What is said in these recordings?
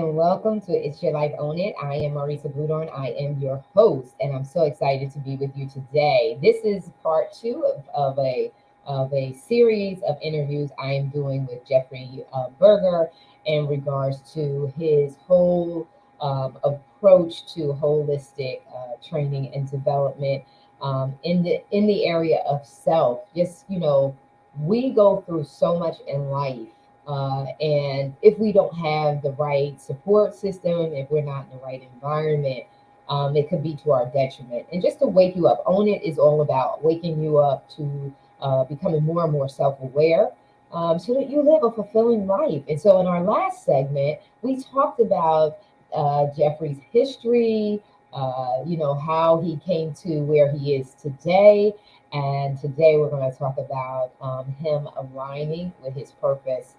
and welcome to It's Your Life Own It. I am Marissa Bludorn. I am your host, and I'm so excited to be with you today. This is part two of a series of interviews I am doing with Jeffrey Berger in regards to his whole approach to holistic training and development in the area of self. Just we go through so much in life, and if we don't have the right support system, if we're not in the right environment, it could be to our detriment. And just to wake you up, Own It is all about waking you up to becoming more and more self aware, so that you live a fulfilling life. And so, in our last segment, we talked about Jeffrey's history, how he came to where he is today. And today we're going to talk about him aligning with his purpose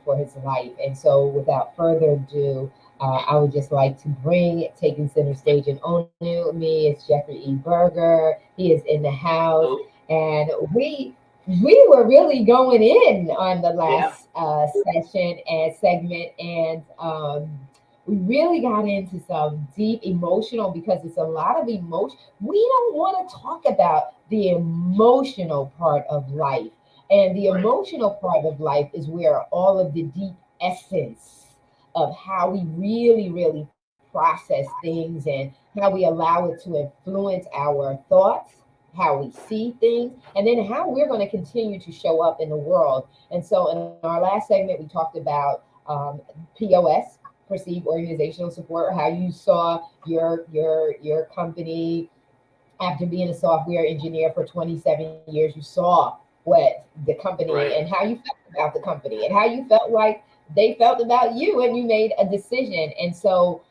for his life. And so, without further ado, I would just like to taking center stage and owning me. It's Jeffrey E. Berger. He is in the house, and we were really going in on the Yeah, last session and segment, and we really got into some deep emotional, because it's a lot of emotion. We don't want to talk about the emotional part of life, and the right, emotional part of life is where all of the deep essence of how we really process things, and how we allow it to influence our thoughts, how we see things, and then how we're going to continue to show up in the world. And so, in our last segment, we talked about POS, perceived organizational support, how you saw your company after being a software engineer for 27 years. You saw what the company, and right. how you felt about the company, and how you felt like they felt about you, and you made a decision. And so,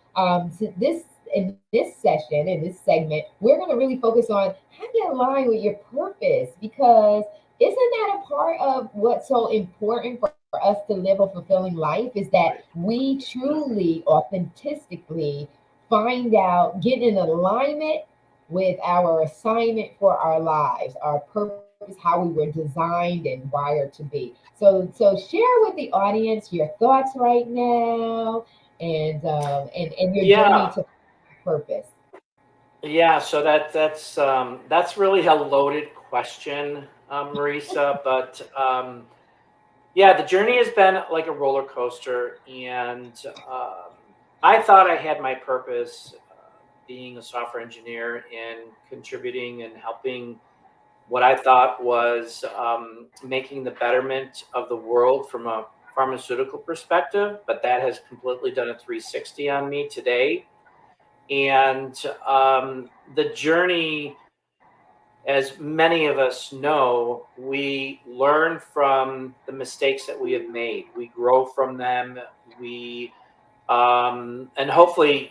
in this session, in this segment, we're going to really focus on how do you align with your purpose, because isn't that a part of what's so important for us to live a fulfilling life, is that Right. we truly, authentically find out, get in alignment with our assignment for our lives, our purpose, how we were designed and wired to be. So share with the audience your thoughts right now, and your journey Yeah, to purpose. yeah. So that's really a loaded question, Marisa. But yeah, the journey has been like a roller coaster, and um, I thought I had my purpose, being a software engineer and contributing and helping what I thought was making the betterment of the world from a pharmaceutical perspective. But that has completely done a 360 on me today. And the journey, as many of us know, we learn from the mistakes that we have made. We grow from them. We and hopefully,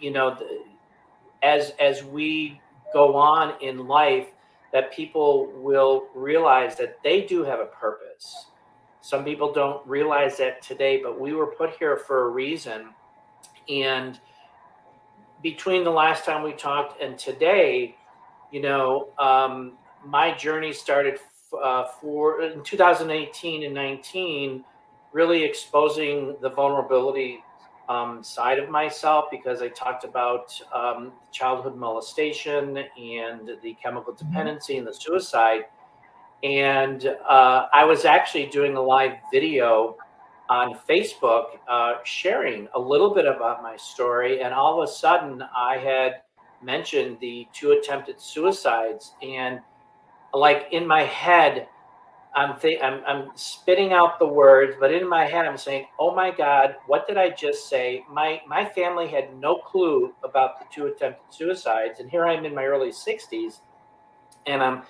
as we go on in life, that people will realize that they do have a purpose. Some people don't realize that today, but we were put here for a reason. And between the last time we talked and today, my journey started for in 2018 and 19, really exposing the vulnerability side of myself, because I talked about childhood molestation and the chemical Mhm. dependency and the suicide. And I was actually doing a live video on Facebook, sharing a little bit about my story, and all of a sudden I had mentioned the two attempted suicides, and like in my head, I'm spitting out the words, but in my head I'm saying, "Oh my God, what did I just say?" My family had no clue about the two attempted suicides, and here I am in my early 60s, and I'm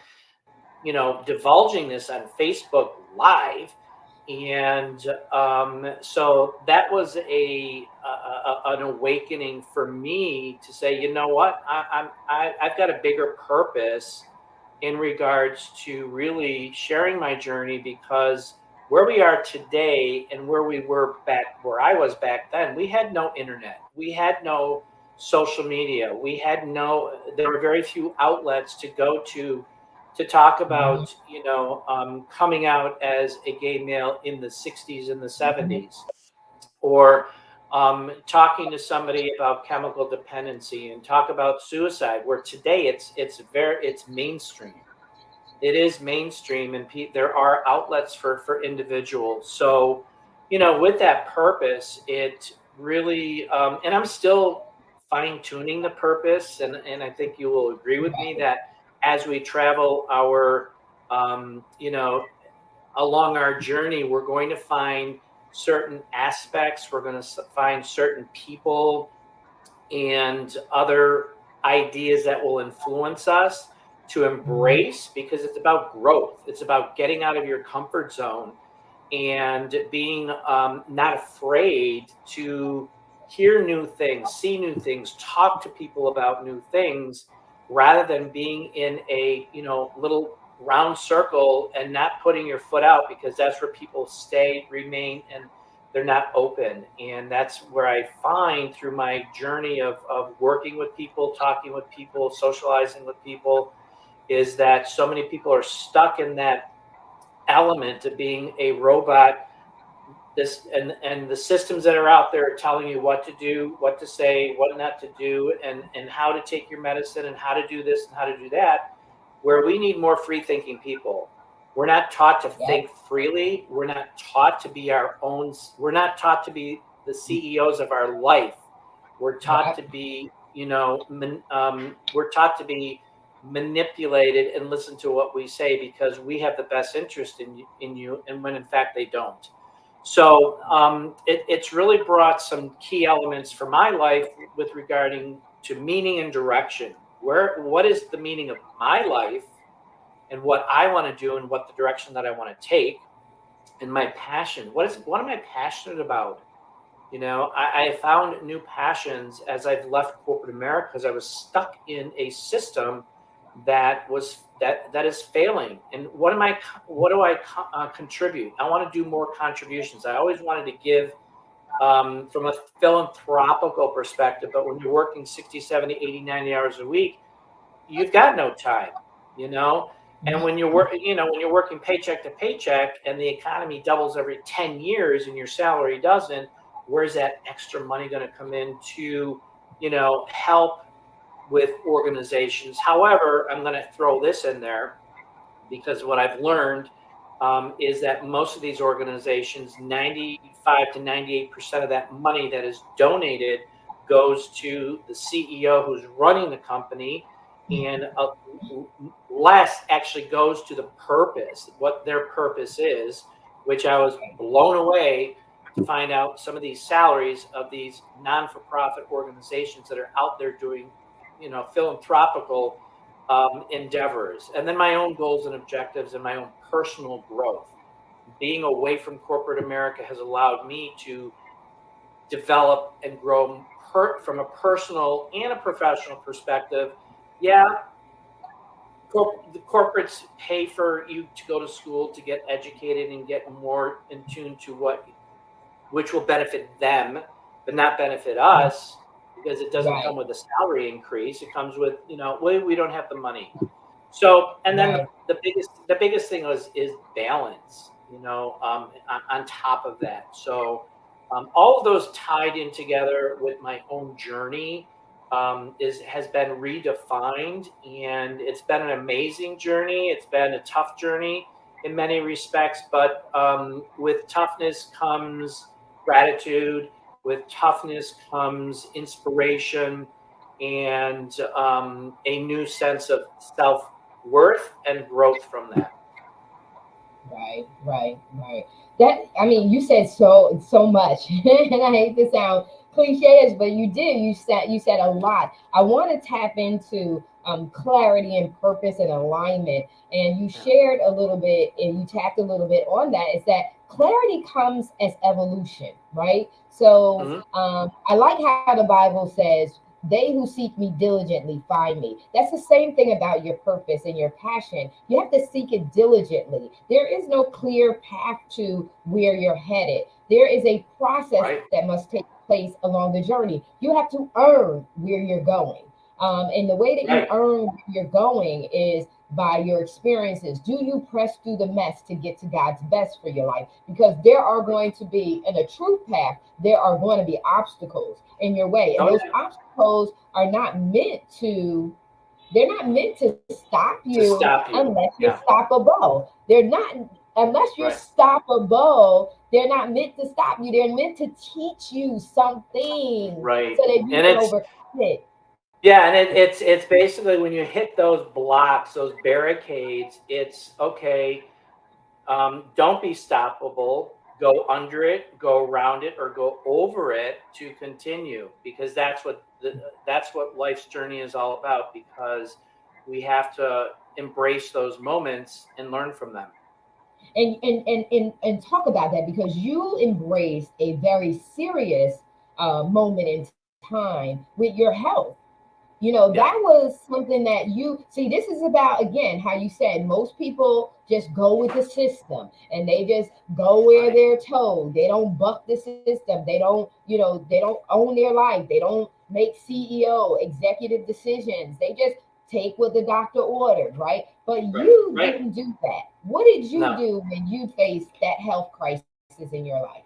divulging this on Facebook Live. And so that was an awakening for me to say, you know what, I've got a bigger purpose in regards to really sharing my journey, because where we are today and where we were back, where I was back then, we had no internet, we had no social media, there were very few outlets to go to talk Mhm. about, coming out as a gay male in the 60s and the Mhm. 70s, or talking to somebody about chemical dependency and talk about suicide, where today it's mainstream. It is mainstream, and there are outlets for individuals. So, with that purpose, it really, and I'm still fine tuning the purpose, and I think you will agree with me that as we travel um, you know, along our journey, we're going to find certain aspects, we're going to find certain people and other ideas that will influence us to Mhm. embrace, because it's about growth. It's about getting out of your comfort zone and being not afraid to hear new things, see new things, talk to people about new things, rather than being in a little round circle and not putting your foot out, because that's where people stay, remain, and they're not open. And that's where I find through my journey of working with people, talking with people, socializing with people, is that so many people are stuck in that element of being a robot. And the systems that are out there are telling you what to do, what to say, what not to do, and how to take your medicine, and how to do this and how to do that, where we need more free thinking people. We're not taught to Yep. think freely. We're not taught to be our own. We're not taught to be the CEOs of our life. We're taught Yep. to be, we're taught to be manipulated and listen to what we say because we have the best interest in you, and when in fact they don't. So it's really brought some key elements for my life with regarding to meaning and direction. What is the meaning of my life, and what I want to do, and what the direction that I want to take, and my passion. What am I passionate about? I found new passions as I've left corporate America, because I was stuck in a system that is failing. And what do I contribute? I want to do more contributions. I always wanted to give from a philanthropical perspective, but when you're working 60, 70, 80, 90 hours a week, you've got no time, you know. And when you're working paycheck to paycheck, and the economy doubles every 10 years and your salary doesn't, where's that extra money going to come in to, help with organizations? However, I'm going to throw this in there, because what I've learned is that most of these organizations, 95 to 98% of that money that is donated goes to the CEO who's running the company, and less actually goes to the purpose, what their purpose is, which I was blown away to find out some of these salaries of these non-for-profit organizations that are out there doing, philanthropical endeavors. And then my own goals and objectives and my own personal growth. Being away from corporate America has allowed me to develop and grow from a personal and a professional perspective. Yeah, the corporates pay for you to go to school to get educated and get more in tune to which will benefit them, but not benefit us, because it doesn't Right. come with a salary increase. It comes with, we don't have the money. So, and then Right. the biggest thing is balance, on top of that. So, all of those tied in together with my own journey has been redefined, and it's been an amazing journey. It's been a tough journey in many respects, but with toughness comes gratitude. With toughness comes inspiration, and a new sense of self worth and growth from that. Right, right, right. That, I mean, you said so much, and I hate to sound cliches, but you did. You said a lot. I want to tap into clarity and purpose and alignment, and you Yeah. shared a little bit, and you tapped a little bit on that. Is that clarity comes as evolution, right? So Hmm. I like how the Bible says, they who seek me diligently find me. That's the same thing about your purpose and your passion. You have to seek it diligently. There is no clear path to where you're headed. There is a process Right. that must take place along the journey. You have to earn where you're going. And the way that you Right. earn where you're going is by your experiences? Do you press through the mess to get to God's best for your life? Because there are going to be, in a true path, there are going to be obstacles in your way. And Oh those yeah, obstacles are not meant to, they're not meant to stop to you stop you. unless you're Yeah, stoppable. They're not, unless you're right, stoppable, they're not meant to stop you. They're meant to teach you something right. so that you And can it's overcome it. yeah, and it's basically when you hit those blocks, those barricades, it's okay. Don't be stoppable. Go under it, go around it, or go over it to continue, because that's what life's journey is all about. Because we have to embrace those moments and learn from them. And talk about that because you embraced a very serious moment in time with your health. You know, that Yeah, was something that you see. This is about, again, how you said most people just go with the system and they just go where right, they're told. They don't buck the system. They don't, they don't own their life. They don't make CEO executive decisions. They just take what the doctor ordered, right? But right, you right. didn't do that. What did you No. do when you faced that health crisis in your life?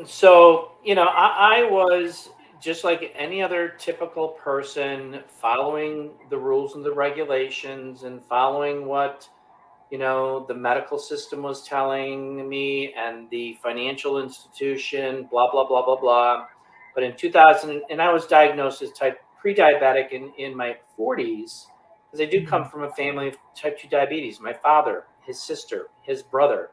So, I was just like any other typical person, following the rules and the regulations and following what, the medical system was telling me and the financial institution, blah, blah, blah, blah, blah. But in 2000, and I was diagnosed as type pre-diabetic in my 40s, because I do come Mhm. from a family of type 2 diabetes. My father, his sister, his brother.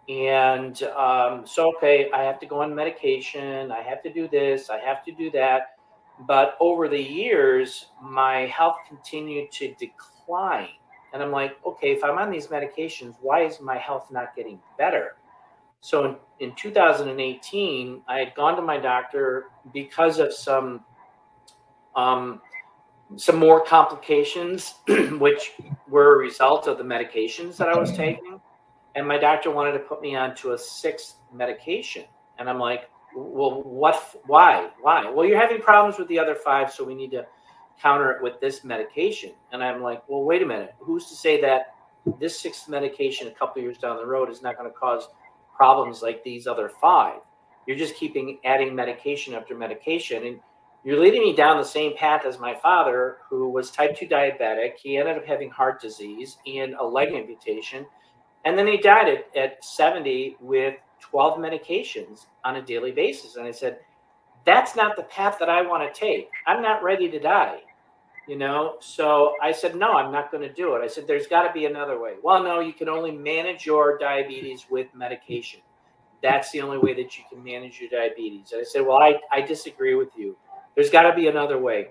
And so, okay, I have to go on medication. I have to do this. I have to do that. But over the years, my health continued to decline. And I'm like, okay, if I'm on these medications, why is my health not getting better? So in 2018, I had gone to my doctor because of um, some more complications, which were a result of the medications that I was taking. And my doctor wanted to put me onto a sixth medication. And I'm like, well, what? Why? Well, you're having problems with the other five, so we need to counter it with this medication. And I'm like, well, wait a minute. Who's to say that this sixth medication a couple years down the road is not going to cause problems like these other five? You're just keeping adding medication after medication. And you're leading me down the same path as my father, who was type 2 diabetic. He ended up having heart disease and a leg amputation, and then he died at 70 with 12 medications on a daily basis. And I said, that's not the path that I want to take. I'm not ready to die. So I said, no, I'm not going to do it. I said, there's got to be another way. Well, no, you can only manage your diabetes with medication. That's the only way that you can manage your diabetes. And I said, well, I disagree with you. There's got to be another way.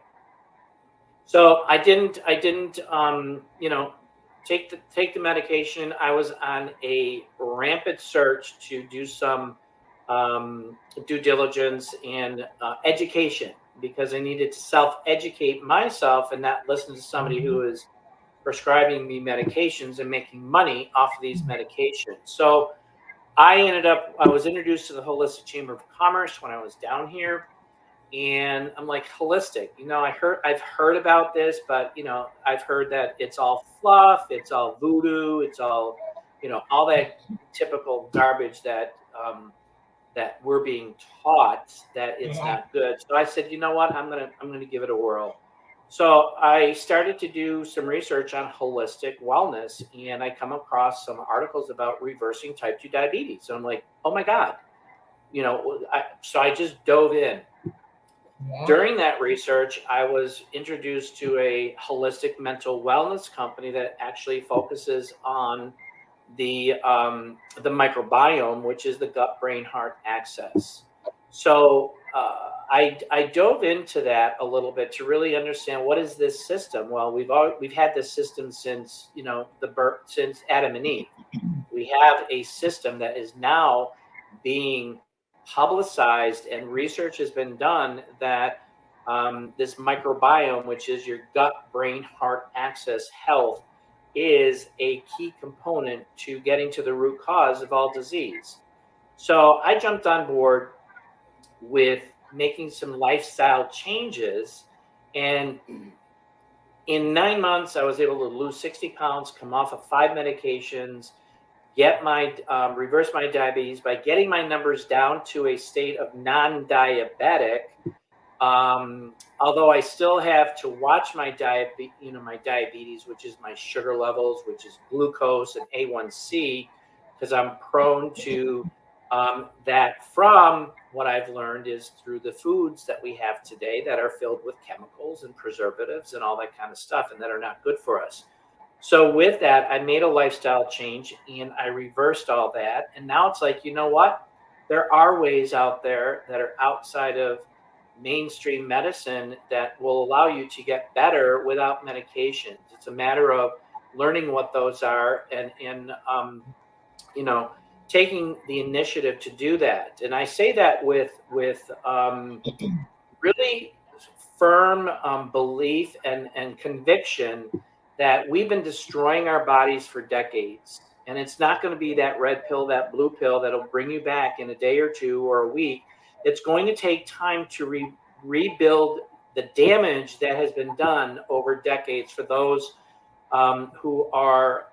So I didn't take the medication. I was on a rampant search to do some due diligence and education, because I needed to self-educate myself and not listen to somebody Mhm. who is prescribing me medications and making money off of these medications. So I was introduced to the Holistic Chamber of Commerce when I was down here, and I'm like, holistic. I've heard about this, but I've heard that it's all fluff, it's all voodoo, it's all that typical garbage that we're being taught that it's Right. not good. So I said, you know what, I'm gonna give it a whirl. So I started to do some research on holistic wellness, and I come across some articles about reversing type 2 diabetes. So I'm like, oh my god, so I just dove in. Yeah. During that research, I was introduced to a holistic mental wellness company that actually focuses on the microbiome, which is the gut brain heart axis. So I dove into that a little bit to really understand what is this system. Well, we've had this system since the birth, since Adam and Eve. We have a system that is now being publicized, and research has been done that this microbiome, which is your gut brain heart axis health, is a key component to getting to the root cause of all disease. So I jumped on board with making some lifestyle changes, and In 9 months, I was able to lose 60 pounds, come off of 5 medications, get my reverse my diabetes by getting my numbers down to a state of non-diabetic. Although I still have to watch my my diabetes, which is my sugar levels, which is glucose and A1C, because I'm prone to that from what I've learned is through the foods that we have today that are filled with chemicals and preservatives and all that kind of stuff, and that are not good for us. So with that, I made a lifestyle change and I reversed all that. And now it's like, you know what? There are ways out there that are outside of mainstream medicine that will allow you to get better without medications. It's a matter of learning what those are and you know taking the initiative to do that. And I say that with really firm belief and conviction that we've been destroying our bodies for decades. And it's not going to be that red pill, that blue pill that'll bring you back in a day or two or a week. It's going to take time to rebuild the damage that has been done over decades for those who are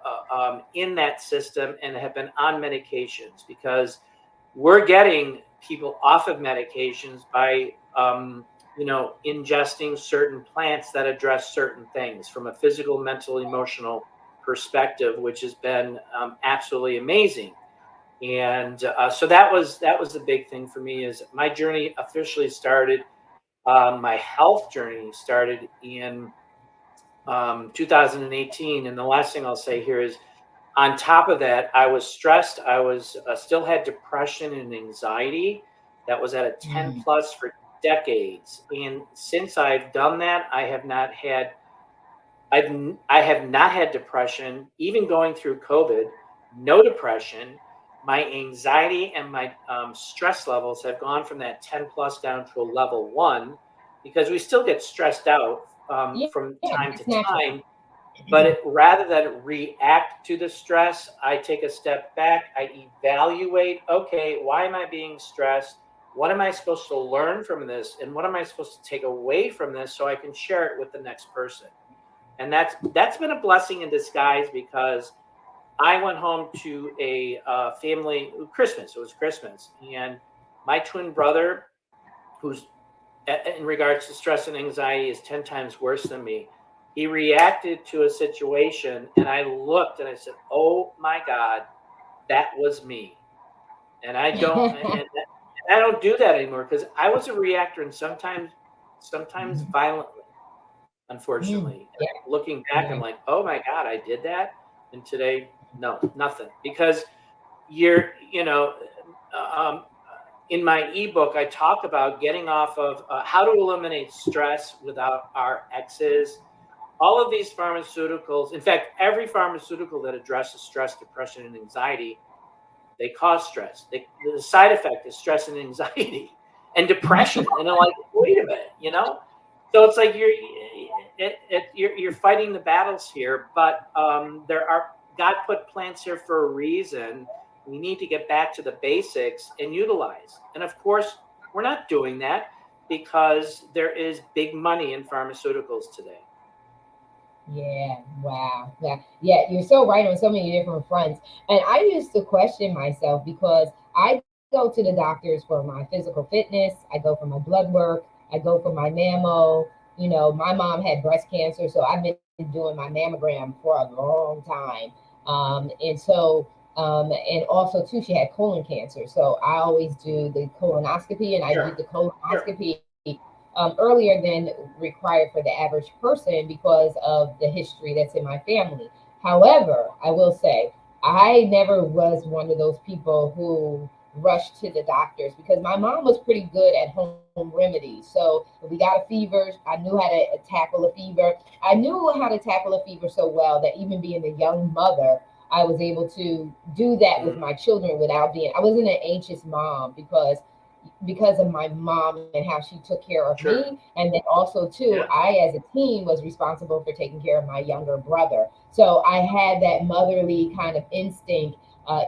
in that system and have been on medications, because we're getting people off of medications by ingesting certain plants that address certain things from a physical, mental, emotional perspective, which has been absolutely amazing. And so that was the big thing for me. Is my journey officially started. My health journey started in 2018, and the last thing I'll say here is, on top of that, I was stressed. I was still had depression and anxiety that was at a 10 Mm. plus for decades. And since I've done that, I have not had depression, even going through COVID, no depression. My anxiety and my stress levels have gone from that 10 plus down to a level 1, because we still get stressed out Yeah, from yeah, time that's to natural. time. But rather than react to the stress, I take a step back. I evaluate, okay, why am I being stressed? What am I supposed to learn from this? And what am I supposed to take away from this so I can share it with the next person? And that's been a blessing in disguise, because I went home to a family Christmas. It was Christmas. And my twin brother, who's in regards to stress and anxiety is 10 times worse than me. He reacted to a situation, and I looked and I said, "Oh my God, that was me." And I don't do that anymore, because I was a reactor, and sometimes Mhm. violently, Mm. unfortunately. Yeah, And looking back, I'm yeah. like, "Oh my God, I did that." And today, no, nothing, because you're, um, in my ebook, I talk about getting off of how to eliminate stress without our exes. All of these pharmaceuticals, in fact, every pharmaceutical that addresses stress, depression, and anxiety, they cause stress. The side effect is stress and anxiety and depression. And I'm like, wait a minute, So it's like you're fighting the battles here, but God put plants here for a reason. We need to get back to the basics and utilize. And of course, we're not doing that because there is big money in pharmaceuticals today. Yeah, wow. Yeah, you're so right on so many different fronts. And I used to question myself because I go to the doctors for my physical fitness, I go for my blood work, I go for my mammo. You know, my mom had breast cancer, so I've been doing my mammogram for a long time. And also too, she had colon cancer. So I always do the colonoscopy, and I did Sure. the Sure. colonoscopy earlier than required for the average person because of the history that's in my family. However, I will say, I never was one of those people who rushed to the doctors because my mom was pretty good at home remedies. So if we got a fever, I knew how to tackle a fever. I knew how to tackle a fever so well that even being a young mother, I was able to do that with Mm, my children without being, I wasn't an anxious mom because of my mom and how she took care of me. sure. And then also too, Yeah. I as a teen was responsible for taking care of my younger brother. So I had that motherly kind of instinct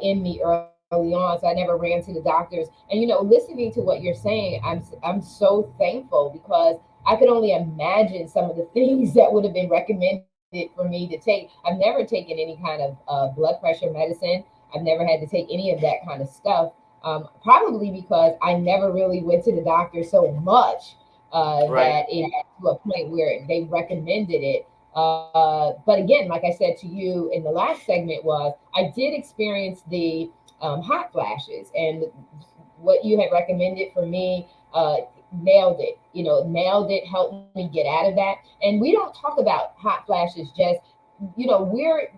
in me early on. So I never ran to the doctors. And listening to what you're saying, I'm so thankful because I could only imagine some of the things that would have been recommended for me to take. I've never taken any kind of blood pressure medicine. I've never had to take any of that kind of stuff. Probably because I never really went to the doctor so much Right. that it got to a point where they recommended it. But again, like I said to you in the last segment, was I did experience the hot flashes, and what you had recommended for me nailed it. You know, nailed it. Helped me get out of that. And we don't talk about hot flashes just, we're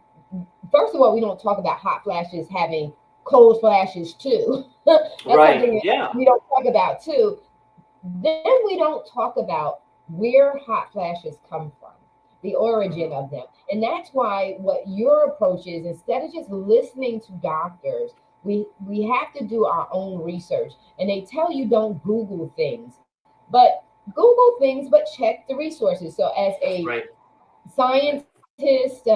first of all, we don't talk about hot flashes having cold flashes too. That's Right. something that Yeah. we don't talk about too. Then we don't talk about where hot flashes come from, the origin Mhm. of them. And that's why what your approach is, instead of just listening to doctors, we have to do our own research. And they tell you don't Google things, but Google things, but check the resources. So as a Right. Right. scientist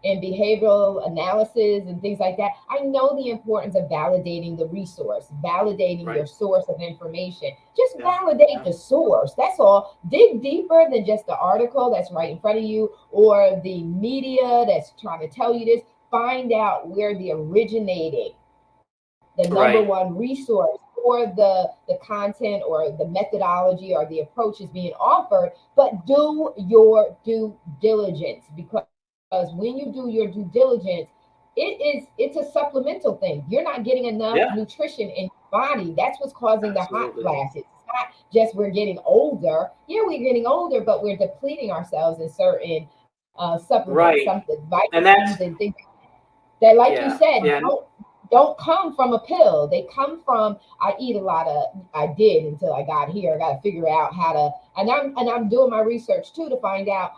in behavioral analysis and things like that, I know the importance of validating the resource, validating your Right. source of information. Just Yeah. validate Yeah. the source. That's all. Dig deeper than just the article that's right in front of you or the media that's trying to tell you this. Find out where the originating, the number one Right. resource for the content or the methodology or the approach is being offered. But do your due diligence, because when you do your due diligence, it's a supplemental thing. You're not getting enough Yeah. nutrition in your body. That's what's causing the hot Absolutely. flashes. It's not just we're getting older. Yeah, we're getting older, but we're depleting ourselves in certain supplements, something Right. And vitamins that's and things that, like you yeah. said, Yeah. don't come from a pill. They come from, I eat a lot of, I did until I got here. I got to figure out how to, and I'm doing my research too to find out.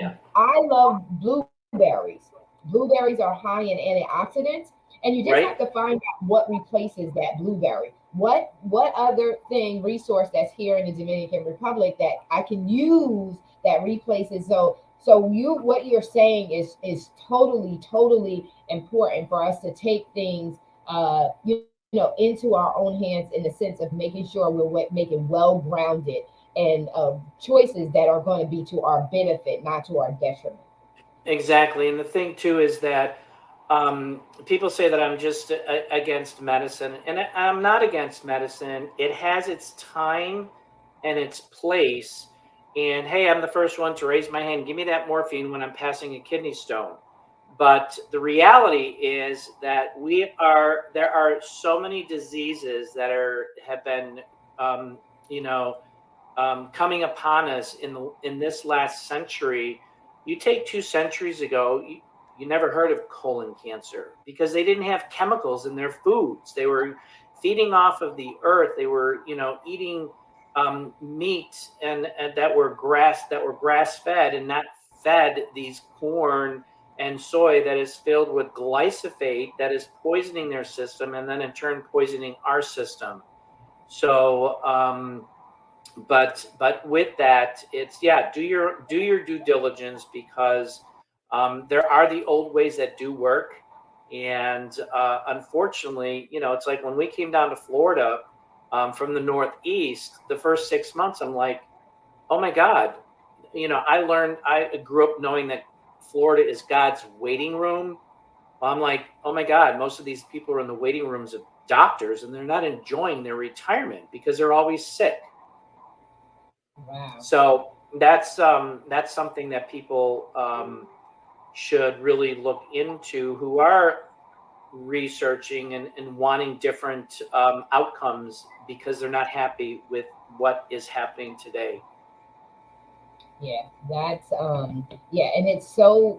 Yeah. I love blueberries. Blueberries are high in antioxidants, and you just have to Right. find out what replaces that blueberry. What other thing resource that's here in the Dominican Republic that I can use that replaces. So you what you're saying is totally important for us to take things into our own hands in the sense of making sure we're making well grounded and choices that are going to be to our benefit, not to our detriment. Exactly. And the thing too is that people say that I'm just against medicine, and I'm not against medicine. It has its time and its place. And hey, I'm the first one to raise my hand. Give me that morphine when I'm passing a kidney stone. But the reality is that there are so many diseases that have been um, you know coming upon us in this last century. You take 2 centuries ago, you never heard of colon cancer because they didn't have chemicals in their foods. They were feeding off of the earth. They were, eating meat and that were grass fed and not fed these corn and soy that is filled with glyphosate that is poisoning their system and then in turn poisoning our system. So but with that, it's yeah, do your due diligence because there are the old ways that do work, and unfortunately, it's like when we came down to Florida from the Northeast, the first 6 months, I'm like, oh my God, I grew up knowing that Florida is God's waiting room. I'm like, oh my God, most of these people are in the waiting rooms of doctors, and they're not enjoying their retirement because they're always sick. Wow. So that's something that people should really look into who are researching and wanting different outcomes because they're not happy with what is happening today. Yeah, that's yeah, and it's so,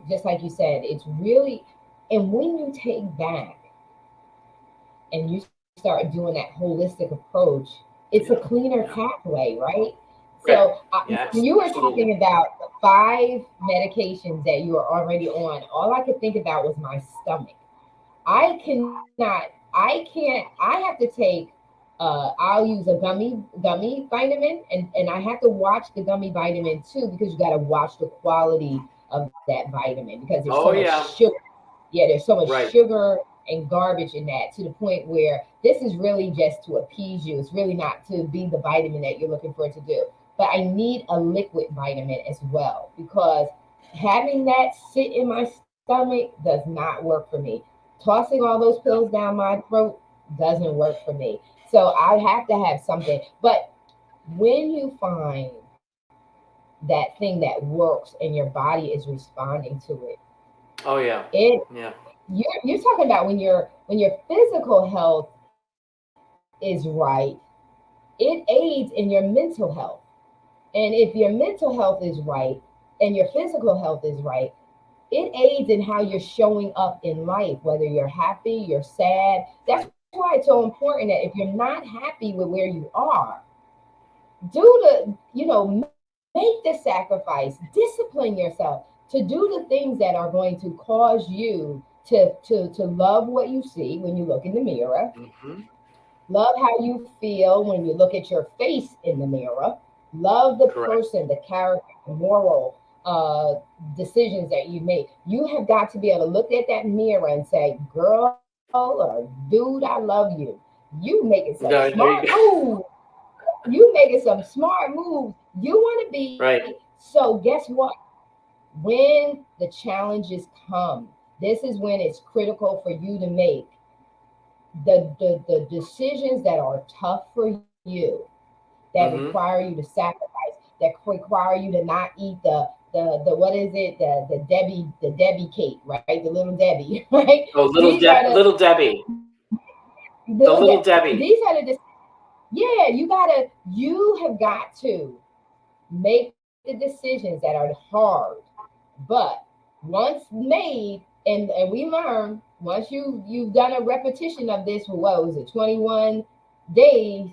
just like you said, it's really, and when you take back and you start doing that holistic approach, it's a Yeah, cleaner yeah, pathway, right? So right. Yeah, when you were absolutely. talking about the 5 medications that you are already on, all I could think about was my stomach. I cannot, I have to take, I'll use a gummy vitamin, and I have to watch the gummy vitamin too, because you got to watch the quality of that vitamin because there's so Oh much yeah, sugar. Yeah, there's so much right. sugar and garbage in that, to the point where this is really just to appease you. It's really not to be the vitamin that you're looking for it to do. but I need a liquid vitamin as well, because having that sit in my stomach does not work for me. Tossing all those No. pills down my throat doesn't work for me. So I have to have something. But when you find that thing that works and your body is responding to it, Oh yeah. it Yeah. you're talking about when your physical health is right, it aids in your mental health. And if your mental health is right and your physical health is right, it aids in how you're showing up in life, whether you're happy, you're sad. That's Right. why it's so important that if you're not happy with where you are, do make the sacrifice, discipline yourself to do the things that are going to cause you to love what you see when you look in the mirror, Hmm. love how you feel when you look at your face in the mirror, love the Correct. person, the character, the moral decisions that you make. You have got to be able to look at that mirror and say, girl or dude, I love you. You making some No, smart there you go. moves. You making some smart moves. You want to be. Right. So guess what? When the challenges come, this is when it's critical for you to make the decisions that are tough for you, that require Hmm. you to sacrifice, that require you to not eat the what is it, the Debbie cake, right, the little Debbie, right? Oh, These are the Little Debbie. The little these are Debbie. yeah, you have got to make the decisions that are hard, but once made, and we learn, once you've done a repetition of this for what was it, 21 days,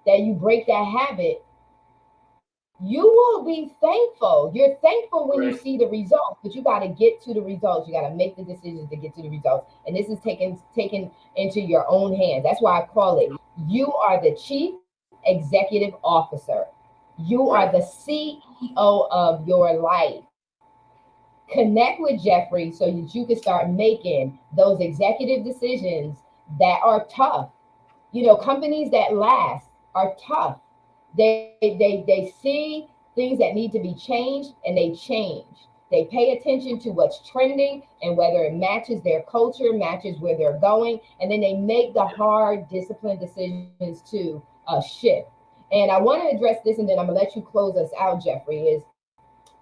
that you break that habit, you will be thankful. You're thankful when you Right. see the results, but you got to get to the results. You got to make the decisions to get to the results. And this is taken into your own hands. That's why I call it, Mhm. you are the chief executive officer. You are the Right. CEO of your life. Connect with Jeffrey so that you can start making those executive decisions that are tough. Companies that last are tough. They see things that need to be changed, and they change. They pay attention to what's trending and whether it matches their culture, matches where they're going, and then they make the hard, disciplined decisions to shift. And I want to address this, and then I'm gonna let you close us out, Jeffrey. Is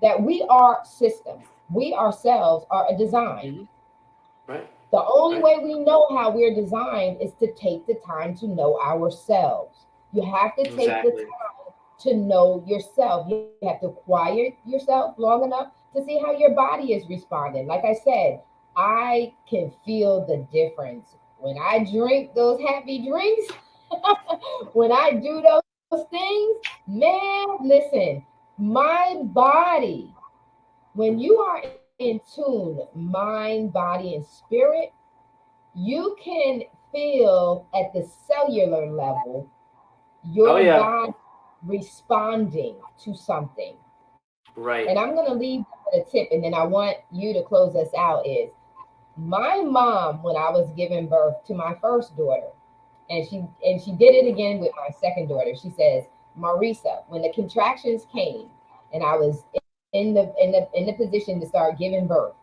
that we are systems. We ourselves are a design. Hmm. Right. The only Right. way we know how we're designed is to take the time to know ourselves. You have to take the Exactly. time to know yourself. You have to quiet yourself long enough to see how your body is responding. Like I said, I can feel the difference when I drink those happy drinks, when I do those things. Man, listen, my body, when you are in tune, mind, body, and spirit, you can feel at the cellular level Oh your yeah. body responding to something. And I'm Right. going to leave with a tip, and then I want you to close us out. Is my mom, when I was giving birth to my first daughter, and she did it again with my second daughter. She says, Marissa, when the contractions came and I was in the position to start giving birth,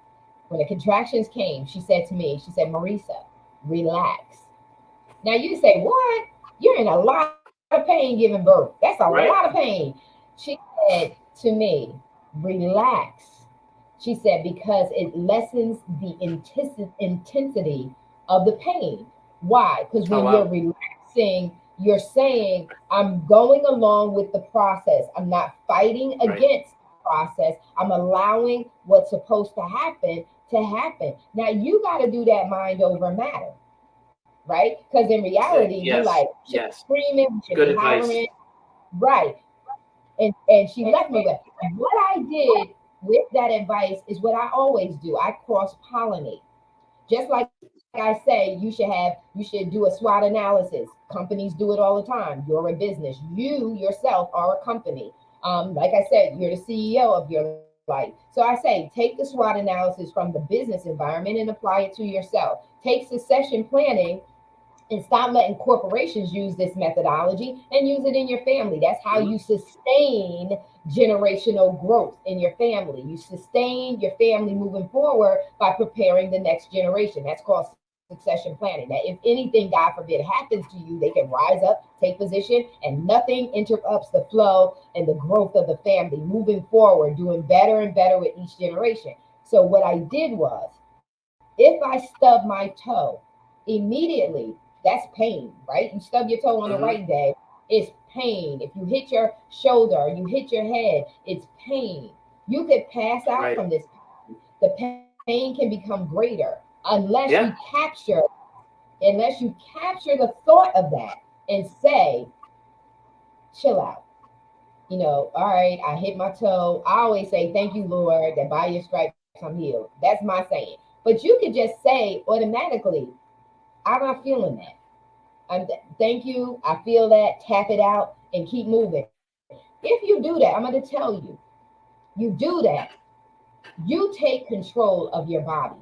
when the contractions came, she said to me, she said, Marissa, relax. Now you say, what? You're in a lot of pain giving birth. That's a lot of Right. pain. She said to me, relax. She said, because it lessens the intensity of the pain. Why? Because Oh when you're wow. relaxing, you're saying, I'm going along with the process. I'm not fighting Right. against the process. I'm allowing what's supposed to happen to happen. Now you got to do that mind over matter, right? Because in reality, you like, Yes. we should be Yes. screaming, we should be Good advice. hollering, right? And she left me with what I did with that advice is what I always do. I cross pollinate. Just like I say, you should do a SWOT analysis. Companies do it all the time. You're a business. You yourself are a company. Like I said, you're the CEO of your life. So I say, take the SWOT analysis from the business environment and apply it to yourself. Take succession planning and stop letting corporations use this methodology and use it in your family. That's how Mhm. you sustain generational growth in your family. You sustain your family moving forward by preparing the next generation. That's called succession planning. That if anything, God forbid, happens to you, they can rise up, take position, and nothing interrupts the flow and the growth of the family moving forward, doing better and better with each generation. So what I did was, if I stub my toe, immediately, that's pain, right? You stub your toe on the right Mhm. day, it's pain. If you hit your shoulder, you hit your head, it's pain. You could pass out Right. from this. The pain can become greater Yeah. unless you capture the thought of that and say, chill out. All right, I hit my toe. I always say, thank you, Lord, that by your stripes I'm healed. That's my saying. But you could just say automatically, I'm not feeling that. Thank you. I feel that. Tap it out and keep moving. If you do that, I'm going to tell you, you do that, you take control of your body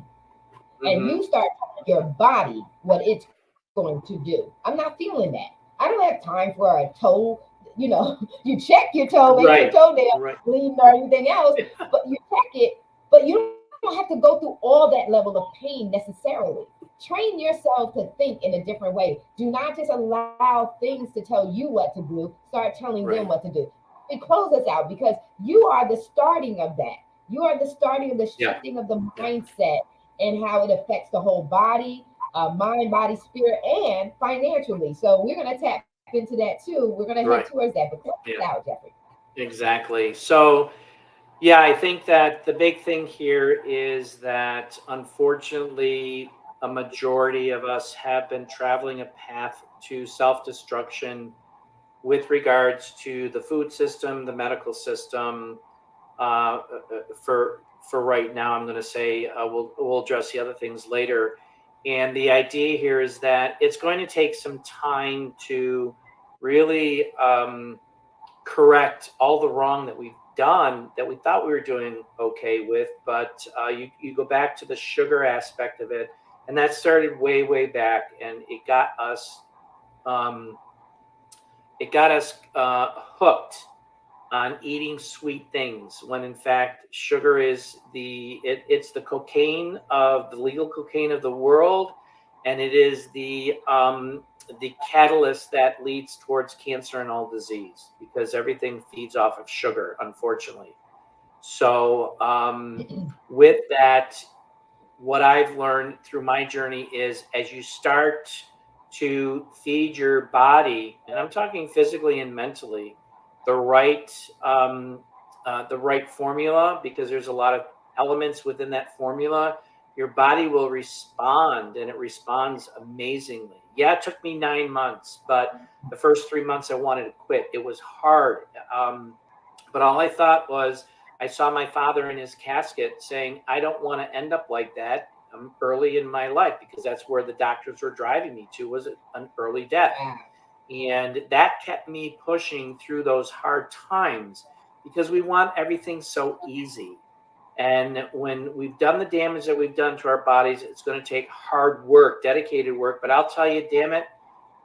and you Mhm. start telling your body what it's going to do. I'm not feeling that. I don't have time for a toe. You check your toe, make sure your Right. toenail Right. bleeding or anything else, but you check it. But you don't have to go through all that level of pain necessarily. Train yourself to think in a different way. Do not just allow things to tell you what to do. Start telling them what Right. to do. It close us out because you are the starting of that. You are the starting of the Yeah. shifting of the Yeah. mindset and how it affects the whole body, mind, body, spirit, and financially. So we're going to tap into that too. We're going to head towards Right. that. But close us out, Yeah. Jeffrey. Exactly. So, yeah, I think that the big thing here is that unfortunately, a majority of us have been traveling a path to self destruction with regards to the food system, the medical system. For right now, I'm going to say we'll address the other things later. And the idea here is that it's going to take some time to really correct all the wrong that we've done that we thought we were doing okay with. But you go back to the sugar aspect of it, and that started way back, and um, it got us hooked on eating sweet things when in fact sugar is it's the cocaine of the legal cocaine of the world, and it is the catalyst that leads towards cancer and all disease because everything feeds off of sugar, unfortunately. So with that, what I've learned through my journey is as you start to feed your body, and I'm talking physically and mentally, the right um, the right formula, because there's a lot of elements within that formula. Your body will respond, and it responds amazingly. Yeah, it took me 9 months, but the first 3 months I wanted to quit. It was hard, but all I thought was I saw my father in his casket saying, I don't want to end up like that early in my life because that's where the doctors were driving me to was an early death. Wow. And that kept me pushing through those hard times because we want everything so easy. And when we've done the damage that we've done to our bodies, it's going to take hard work, dedicated work. But I'll tell you, damn it,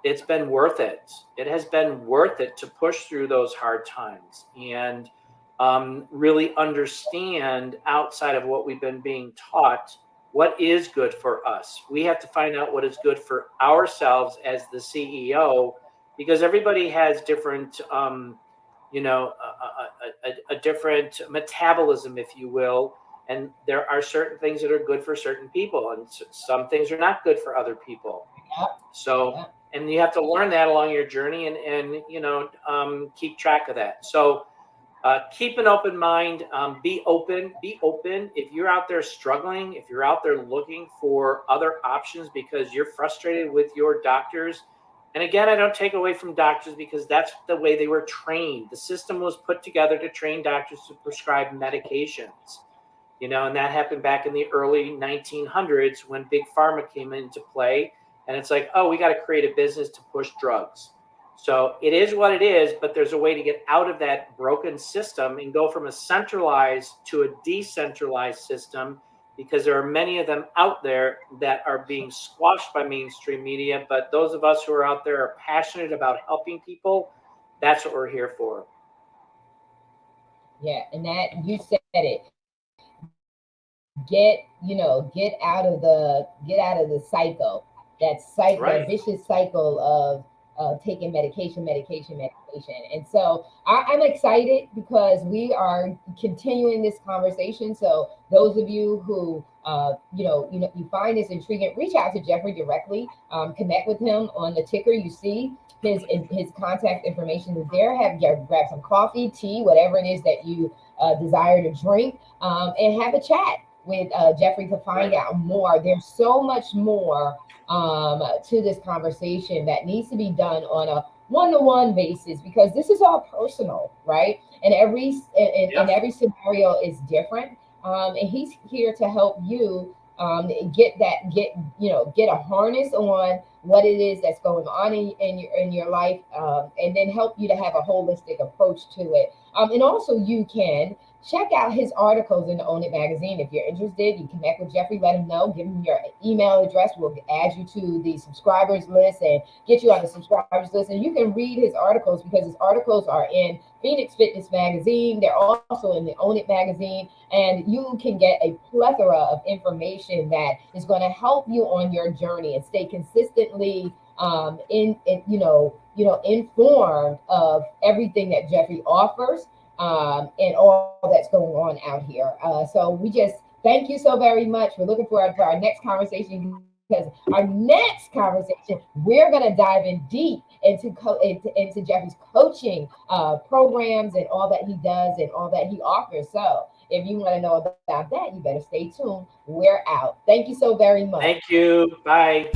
it's been worth it. It has been worth it to push through those hard times and really understand outside of what we've been being taught what is good for us. We have to find out what is good for ourselves as the CEO because everybody has different, a different metabolism, if you will. And there are certain things that are good for certain people, and some things are not good for other people. Yep. So, Yep. and you have to learn that along your journey and keep track of that. So, keep an open mind, be open, be open. If you're out there struggling, if you're out there looking for other options because you're frustrated with your doctors, and again, I don't take away from doctors because that's the way they were trained. The system was put together to train doctors to prescribe medications, and that happened back in the early 1900s when big pharma came into play. And it's like, oh, we got to create a business to push drugs. So it is what it is, but there's a way to get out of that broken system and go from a centralized to a decentralized system because there are many of them out there that are being squashed by mainstream media. But those of us who are out there are passionate about helping people. That's what we're here for. Yeah, and that you said it. Get out of the cycle, that Right. vicious cycle of taking medication. And so I'm excited because we are continuing this conversation. So those of you who you find this intriguing, reach out to Jeffrey directly. Connect with him on the ticker. You see his contact information is there. Grab some coffee, tea, whatever it is that you desire to drink, and have a chat with Jeffrey to find Right. out more. There's so much more to this conversation that needs to be done on a one-to-one basis, because this is all personal, right? And Yep. every scenario is different. And he's here to help you get a harness on what it is that's going on in your life, and then help you to have a holistic approach to it. And also, you can check out his articles in the Own It magazine. If you're interested, you connect with Jeffrey, let him know, give him your email address. We'll add you to the subscribers list and get you on the subscribers list. And you can read his articles, because his articles are in Phoenix Fitness magazine. They're also in the Own It magazine. And you can get a plethora of information that is going to help you on your journey and stay consistently informed of everything that Jeffrey offers, and all that's going on out here. So we just thank you so very much. We're looking forward for our next conversation, because our next conversation, we're going to dive in deep into Jeffrey's coaching programs and all that he does and all that he offers. So if you want to know about that, you better stay tuned. We're out. Thank you so very much. Thank you. Bye.